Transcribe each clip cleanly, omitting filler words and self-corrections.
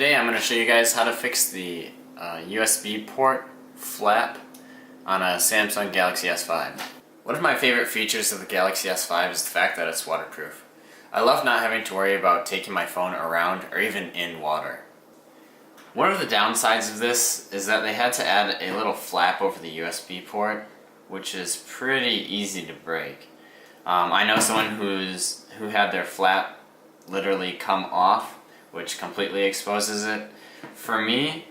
Today I'm going to show you guys how to fix the USB port flap on a Samsung Galaxy S5. One of my favorite features of the Galaxy S5 is the fact that it's waterproof. I love not having to worry about taking my phone around or even in water. One of the downsides of this is that they had to add a little flap over the USB port, which is pretty easy to break. I know someone who had their flap literally come off, which completely exposes it. For me,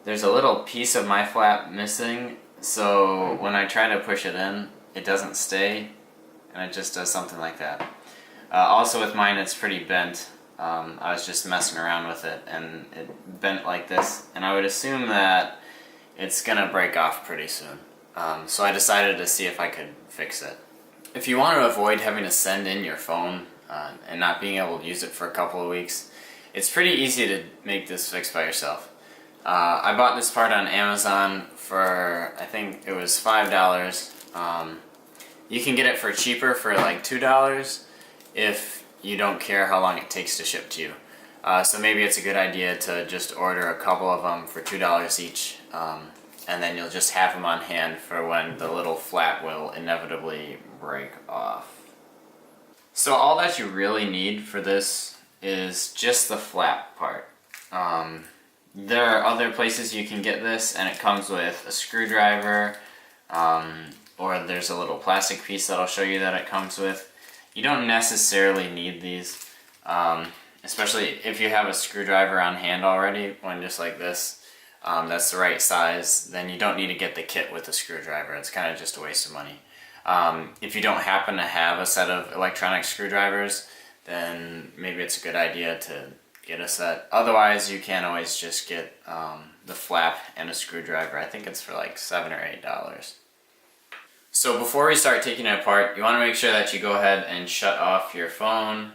there's a little piece of my flap missing, so when I try to push it in, it doesn't stay, and it just does something like that. Also with mine, it's pretty bent. I was just messing around with it, and it bent like this, and I would assume that it's gonna break off pretty soon. So I decided to see if I could fix it. If you want to avoid having to send in your phone and not being able to use it for a couple of weeks, it's pretty easy to make this fix by yourself. I bought this part on Amazon for, I think it was $5. You can get it for cheaper for like $2 if you don't care how long it takes to ship to you. So maybe it's a good idea to just order a couple of them for $2 each, and then you'll just have them on hand for when the little flap will inevitably break off. So all that you really need for this is just the flap part. There are other places you can get this, and it comes with a screwdriver, or there's a little plastic piece that I'll show you that it comes with. You don't necessarily need these, especially if you have a screwdriver on hand already, one just like this, that's the right size, then you don't need to get the kit with the screwdriver. It's kind of just a waste of money. If you don't happen to have a set of electronic screwdrivers, then maybe it's a good idea to get a set. Otherwise, you can always just get the flap and a screwdriver. I think it's for like $7 or $8. So before we start taking it apart, you want to make sure that you go ahead and shut off your phone.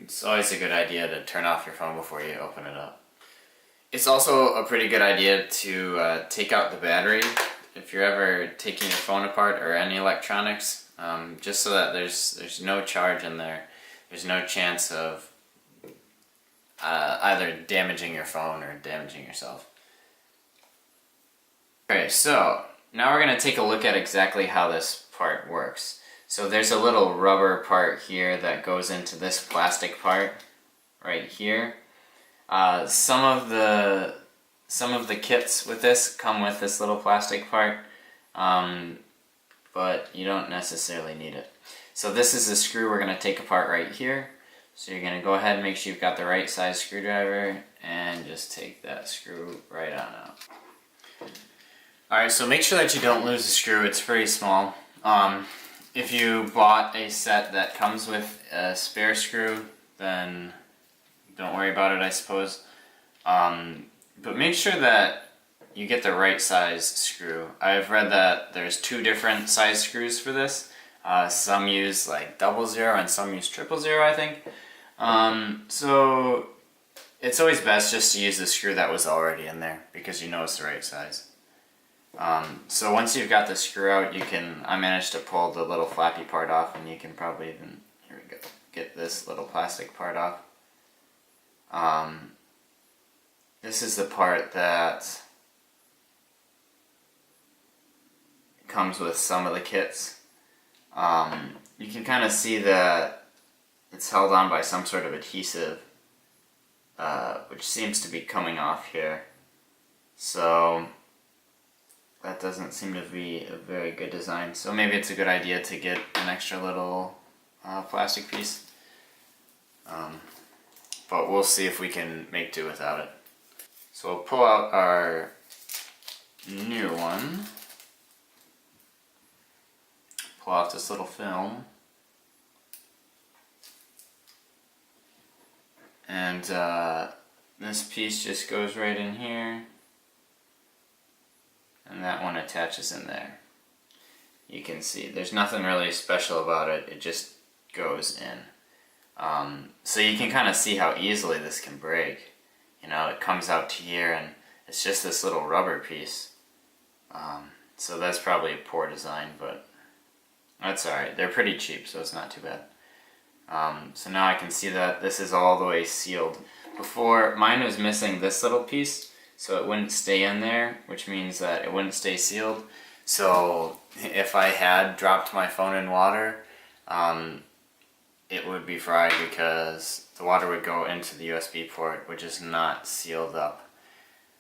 It's always a good idea to turn off your phone before you open it up. It's also a pretty good idea to take out the battery if you're ever taking your phone apart or any electronics, just so that there's no charge in there. There's no chance of either damaging your phone or damaging yourself. Okay, so now we're going to take a look at exactly how this part works. So there's a little rubber part here that goes into this plastic part right here. Some of the kits with this come with this little plastic part, but you don't necessarily need it. So this is the screw we're going to take apart right here. So you're going to go ahead and make sure you've got the right size screwdriver and just take that screw right on out. Alright, so make sure that you don't lose the screw. It's pretty small. If you bought a set that comes with a spare screw, then don't worry about it, I suppose. But make sure that you get the right size screw. I've read that there's 2 different size screws for this. Some use like 00 and some use 000, I think. So it's always best just to use the screw that was already in there because you know it's the right size. So once you've got the screw out, I managed to pull the little flappy part off, and you can probably even, here we go, get this little plastic part off. This is the part that comes with some of the kits. You can kind of see that it's held on by some sort of adhesive, which seems to be coming off here. So that doesn't seem to be a very good design. So maybe it's a good idea to get an extra little plastic piece. But we'll see if we can make do without it. So we'll pull out our new one. Pull off this little film. And this piece just goes right in here. And that one attaches in there. You can see there's nothing really special about it. It just goes in. So you can kind of see how easily this can break. You know, it comes out to here and it's just this little rubber piece. So that's probably a poor design, but that's alright. They're pretty cheap, so it's not too bad. So now I can see that this is all the way sealed. before, mine was missing this little piece, so it wouldn't stay in there, which means that it wouldn't stay sealed. So if I had dropped my phone in water, it would be fried because the water would go into the USB port, which is not sealed up.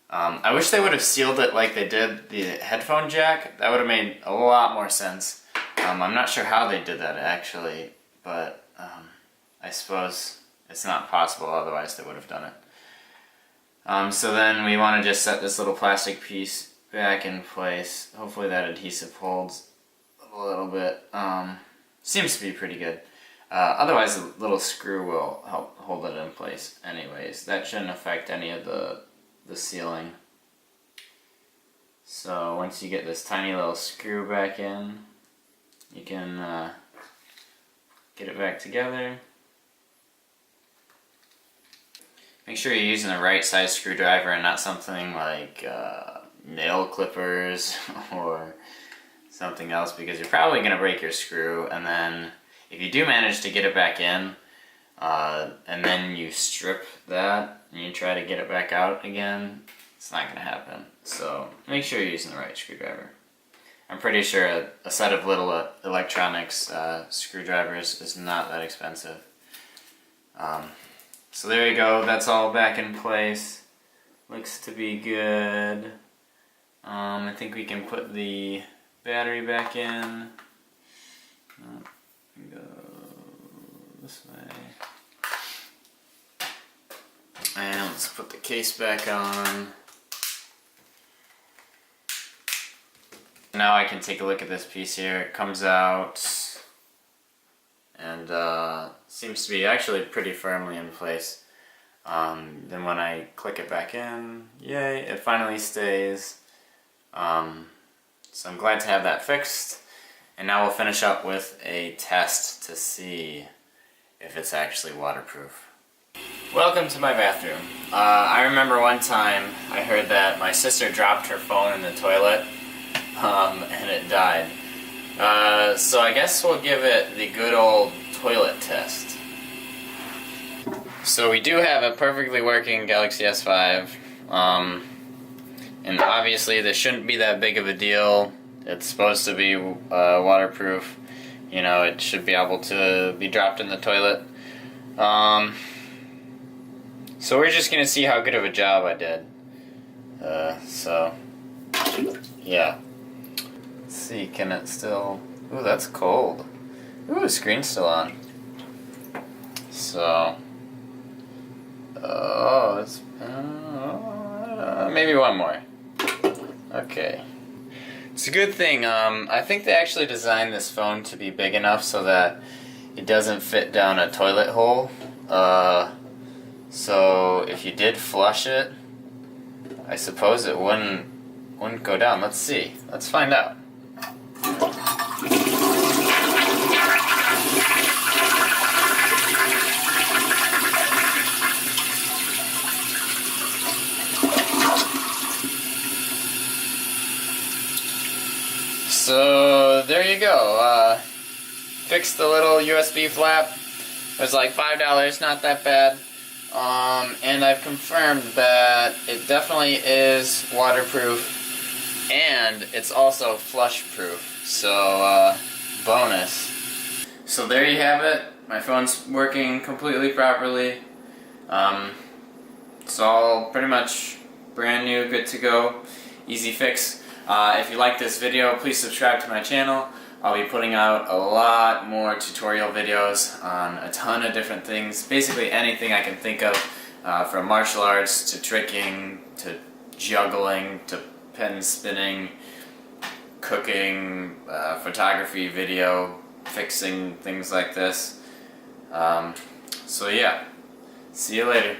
I wish they would have sealed it like they did the headphone jack. That would have made a lot more sense. I'm not sure how they did that actually, but I suppose it's not possible, otherwise they would have done it. So then we want to just set this little plastic piece back in place. Hopefully that adhesive holds a little bit. Seems to be pretty good. Otherwise the little screw will help hold it in place anyways. That shouldn't affect any of the sealing. So once you get this tiny little screw back in, you can get it back together. Make sure you're using the right size screwdriver and not something like nail clippers or something else, because you're probably going to break your screw. And then if you do manage to get it back in, and then you strip that and you try to get it back out again, it's not going to happen. So make sure you're using the right screwdriver. I'm pretty sure a set of little electronics screwdrivers is not that expensive. So there you go, that's all back in place. Looks to be good. I think we can put the battery back in. Go this way. And let's put the case back on. Now I can take a look at this piece here. It comes out and seems to be actually pretty firmly in place. Then when I click it back in, yay, it finally stays. So I'm glad to have that fixed. And now we'll finish up with a test to see if it's actually waterproof. Welcome to my bathroom. I remember one time I heard that my sister dropped her phone in the toilet and it died. So I guess we'll give it the good old toilet test. So we do have a perfectly working Galaxy S5, and obviously this shouldn't be that big of a deal. It's supposed to be waterproof. You know, it should be able to be dropped in the toilet. So we're just gonna see how good of a job I did. So yeah. Let's see, can it still... Ooh, that's cold. Ooh, the screen's still on. So... Oh, it's... maybe one more. Okay. It's a good thing. I think they actually designed this phone to be big enough so that it doesn't fit down a toilet hole. So if you did flush it, I suppose it wouldn't go down. Let's see. Let's find out. So there you go. Fixed the little USB flap. It was like $5, not that bad. And I've confirmed that it definitely is waterproof, and it's also flush proof. So bonus. So there you have it. My phone's working completely properly. It's all pretty much brand new, good to go, easy fix. If you like this video, please subscribe to my channel. I'll be putting out a lot more tutorial videos on a ton of different things, basically anything I can think of, from martial arts to tricking to juggling to pen spinning, cooking, photography, video, fixing, things like this. So yeah, see you later.